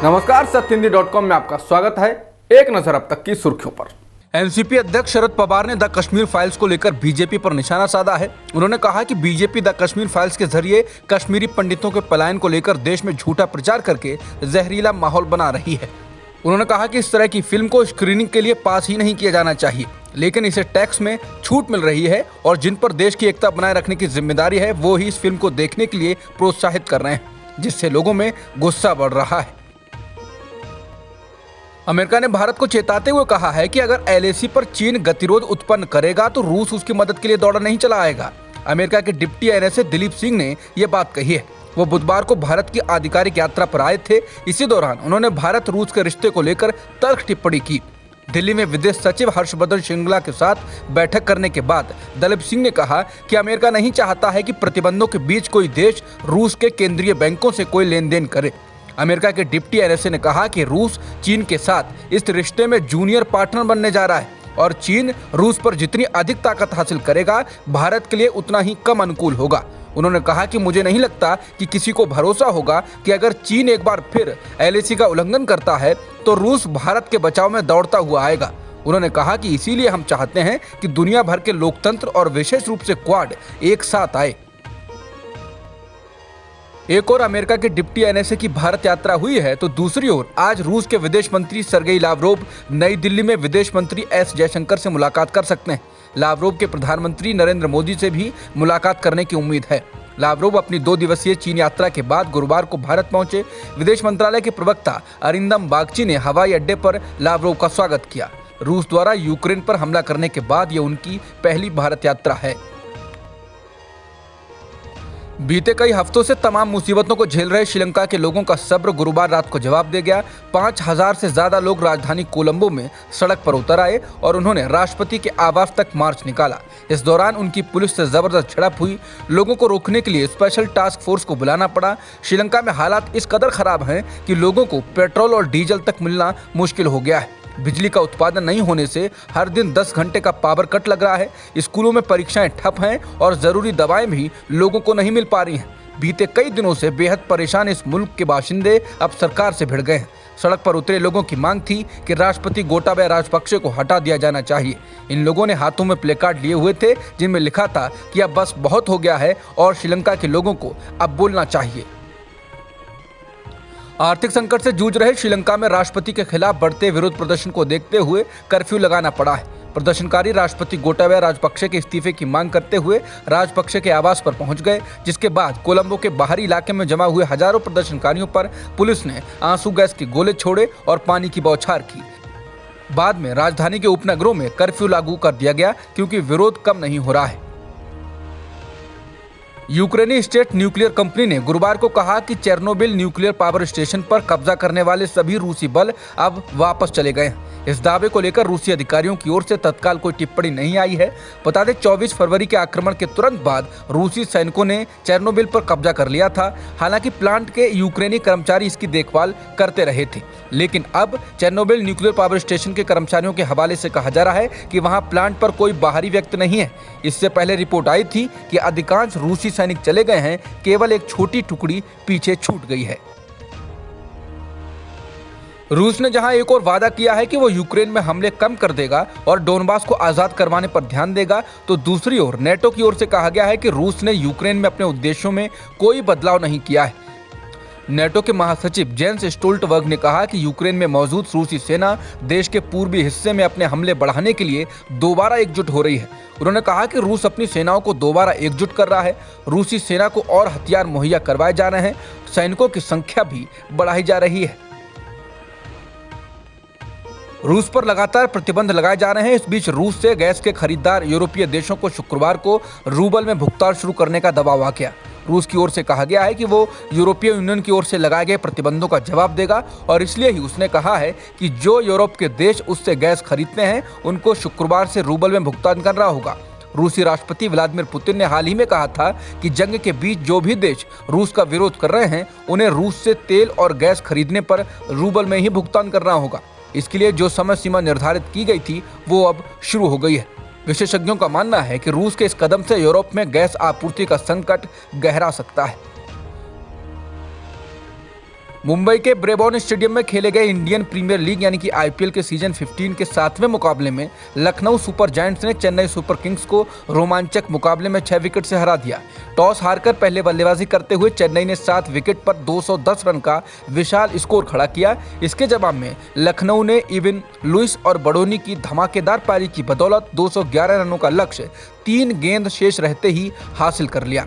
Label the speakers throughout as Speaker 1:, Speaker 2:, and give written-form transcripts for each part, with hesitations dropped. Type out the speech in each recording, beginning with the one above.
Speaker 1: नमस्कार, सत्यहिंदी.com में आपका स्वागत है। एक नजर अब तक की सुर्खियों पर।
Speaker 2: एनसीपी अध्यक्ष शरद पवार ने द कश्मीर फाइल्स को लेकर बीजेपी पर निशाना साधा है। उन्होंने कहा कि बीजेपी द कश्मीर फाइल्स के जरिए कश्मीरी पंडितों के पलायन को लेकर देश में झूठा प्रचार करके जहरीला माहौल बना रही है। उन्होंने कहा कि इस तरह की फिल्म को स्क्रीनिंग के लिए पास ही नहीं किया जाना चाहिए, लेकिन इसे टैक्स में छूट मिल रही है और जिन पर देश की एकता बनाए रखने की जिम्मेदारी है वो ही इस फिल्म को देखने के लिए प्रोत्साहित कर रहे हैं, जिससे लोगों में गुस्सा बढ़ रहा है। अमेरिका ने भारत को चेताते हुए कहा है कि अगर एलएसी पर चीन गतिरोध उत्पन्न करेगा तो रूस उसकी मदद के लिए दौड़ा नहीं चला आएगा। अमेरिका के डिप्टी एनएसए दिलीप सिंह ने यह बात कही है। वो बुधवार को भारत की आधिकारिक यात्रा पर आए थे। इसी दौरान उन्होंने भारत रूस के रिश्ते को लेकर तल्ख टिप्पणी की। दिल्ली में विदेश सचिव हर्षवर्धन श्रृंगला के साथ बैठक करने के बाद दिलीप सिंह ने कहा कि अमेरिका नहीं चाहता है कि प्रतिबंधों के बीच कोई देश रूस के केंद्रीय बैंकों से कोई लेन देन करे। अमेरिका के डिप्टी एनएसए ने कहा कि रूस चीन के साथ इस रिश्ते में जूनियर पार्टनर बनने जा रहा है और चीन रूस पर जितनी अधिक ताकत हासिल करेगा, भारत के लिए उतना ही कम अनुकूल होगा। उन्होंने कहा कि मुझे नहीं लगता कि किसी को भरोसा होगा कि अगर चीन एक बार फिर एलएसी का उल्लंघन करता है तो रूस भारत के बचाव में दौड़ता हुआ आएगा। उन्होंने कहा कि इसीलिए हम चाहते हैं कि दुनिया भर के लोकतंत्र और विशेष रूप से क्वाड एक साथ आए। एक और अमेरिका के डिप्टी एनएसए की भारत यात्रा हुई है तो दूसरी ओर आज रूस के विदेश मंत्री सर्गेई लावरोव नई दिल्ली में विदेश मंत्री एस जयशंकर से मुलाकात कर सकते हैं। लावरोव के प्रधानमंत्री नरेंद्र मोदी से भी मुलाकात करने की उम्मीद है। लावरोव अपनी 2 दिवसीय चीन यात्रा के बाद गुरुवार को भारत पहुंचे। विदेश मंत्रालय के प्रवक्ता अरिंदम बागची ने हवाई अड्डे पर लावरोव का स्वागत किया। रूस द्वारा यूक्रेन पर हमला करने के बाद ये उनकी पहली भारत यात्रा है। बीते कई हफ्तों से तमाम मुसीबतों को झेल रहे श्रीलंका के लोगों का सब्र गुरुवार रात को जवाब दे गया। 5000 से ज्यादा लोग राजधानी कोलंबो में सड़क पर उतर आए और उन्होंने राष्ट्रपति के आवास तक मार्च निकाला। इस दौरान उनकी पुलिस से जबरदस्त झड़प हुई। लोगों को रोकने के लिए स्पेशल टास्क फोर्स को बुलाना पड़ा। श्रीलंका में हालात इस कदर खराब हैं कि लोगों को पेट्रोल और डीजल तक मिलना मुश्किल हो गया है। बिजली का उत्पादन नहीं होने से हर दिन 10 घंटे का पावर कट लग रहा है। स्कूलों में परीक्षाएं ठप हैं और जरूरी दवाएं भी लोगों को नहीं मिल पा रही हैं। बीते कई दिनों से बेहद परेशान इस मुल्क के बाशिंदे अब सरकार से भिड़ गए हैं। सड़क पर उतरे लोगों की मांग थी कि राष्ट्रपति गोटाबया राजपक्षे को हटा दिया जाना चाहिए। इन लोगों ने हाथों में प्लेकार्ड लिए हुए थे जिनमें लिखा था कि अब बस बहुत हो गया है और श्रीलंका के लोगों को अब बोलना चाहिए। आर्थिक संकट से जूझ रहे श्रीलंका में राष्ट्रपति के खिलाफ बढ़ते विरोध प्रदर्शन को देखते हुए कर्फ्यू लगाना पड़ा है। प्रदर्शनकारी राष्ट्रपति गोटाबया राजपक्षे के इस्तीफे की मांग करते हुए राजपक्षे के आवास पर पहुंच गए, जिसके बाद कोलंबो के बाहरी इलाके में जमा हुए हजारों प्रदर्शनकारियों पर पुलिस ने आंसू गैस के गोले छोड़े और पानी की बौछार की। बाद में राजधानी के उपनगरों में कर्फ्यू लागू कर दिया गया क्योंकि विरोध कम नहीं हो रहा है। यूक्रेनी स्टेट न्यूक्लियर कंपनी ने गुरुवार को कहा कि चेर्नोबिल न्यूक्लियर पावर स्टेशन पर कब्जा करने वाले सभी रूसी बल अब वापस चले गए हैं। इस दावे को लेकर रूसी अधिकारियों की ओर से तत्काल कोई टिप्पणी नहीं आई है। बता दें 24 फरवरी के आक्रमण के तुरंत बाद रूसी सैनिकों ने चेर्नोबिल पर कब्जा कर लिया था। हालांकि प्लांट के यूक्रेनी कर्मचारी इसकी देखभाल करते रहे थे, लेकिन अब चेर्नोबिल न्यूक्लियर पावर स्टेशन के कर्मचारियों के हवाले से कहा जा रहा है कि वहां प्लांट पर कोई बाहरी व्यक्ति नहीं है। इससे पहले रिपोर्ट आई थी कि अधिकांश रूसी सैनिक चले गए हैं, केवल एक छोटी टुकड़ी पीछे छूट गई है। रूस ने जहां एक और वादा किया है कि वो यूक्रेन में हमले कम कर देगा और डोनबास को आजाद करवाने पर ध्यान देगा, तो दूसरी ओर नेटो की ओर से कहा गया है कि रूस ने यूक्रेन में अपने उद्देश्यों में कोई बदलाव नहीं किया है। नेटो के महासचिव जेंस स्टोल्टनबर्ग ने कहा कि यूक्रेन में मौजूद रूसी सेना देश के पूर्वी हिस्से में अपने हमले बढ़ाने के लिए दोबारा एकजुट हो रही है। उन्होंने कहा कि रूस अपनी सेनाओं को दोबारा एकजुट कर रहा है। रूसी सेना को और हथियार मुहैया करवाए जा रहे हैं। सैनिकों की संख्या भी बढ़ाई जा रही है। रूस पर लगातार प्रतिबंध लगाए जा रहे हैं। इस बीच रूस से गैस के खरीदार यूरोपीय देशों को शुक्रवार को रूबल में भुगतान शुरू करने का दबाव आ गया। रूस की ओर से कहा गया है कि वो यूरोपीय यूनियन की ओर से लगाए गए प्रतिबंधों का जवाब देगा और इसलिए ही उसने कहा है कि जो यूरोप के देश उससे गैस खरीदते हैं उनको शुक्रवार से रूबल में भुगतान करना होगा। रूसी राष्ट्रपति व्लादिमीर पुतिन ने हाल ही में कहा था कि जंग के बीच जो भी देश रूस का विरोध कर रहे हैं उन्हें रूस से तेल और गैस खरीदने पर रूबल में ही भुगतान करना होगा। इसके लिए जो समय सीमा निर्धारित की गई थी वो अब शुरू हो गई है। विशेषज्ञों का मानना है कि रूस के इस कदम से यूरोप में गैस आपूर्ति का संकट गहरा सकता है। मुंबई के ब्रेबॉर्न स्टेडियम में खेले गए इंडियन प्रीमियर लीग यानी कि आईपीएल के सीजन 15 के 7वें मुकाबले में लखनऊ सुपर जायंट्स ने चेन्नई सुपर किंग्स को रोमांचक मुकाबले में 6 विकेट से हरा दिया। टॉस हारकर पहले बल्लेबाजी करते हुए चेन्नई ने 7 विकेट पर 210 रन का विशाल स्कोर खड़ा किया। इसके जवाब में लखनऊ ने इवन लुइस और बडोनी की धमाकेदार पारी की बदौलत 211 रनों का लक्ष्य 3 गेंद शेष रहते ही हासिल कर लिया।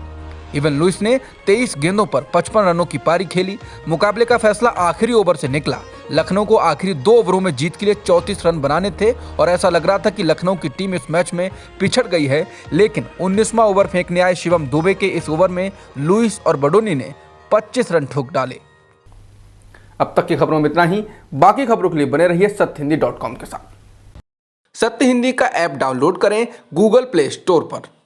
Speaker 2: इवन लुइस ने 23 गेंदों पर 55 रनों की पारी खेली। मुकाबले का फैसला आखिरी ओवर से निकला। लखनऊ को आखिरी 2 ओवरों में जीत के लिए 34 रन बनाने थे और ऐसा लग रहा था कि लखनऊ की टीम इस मैच में पिछड़ गई है, लेकिन 19वां ओवर फेंकने आए शिवम दुबे के इस ओवर में लुइस और बडोनी ने 25 रन ठोक डाले।
Speaker 1: अब तक की खबरों में इतना ही। बाकी खबरों के लिए बने रहिए सत्यहिंदी.com के साथ।
Speaker 2: सत्य हिंदी का ऐप डाउनलोड करें गूगल प्ले स्टोर पर।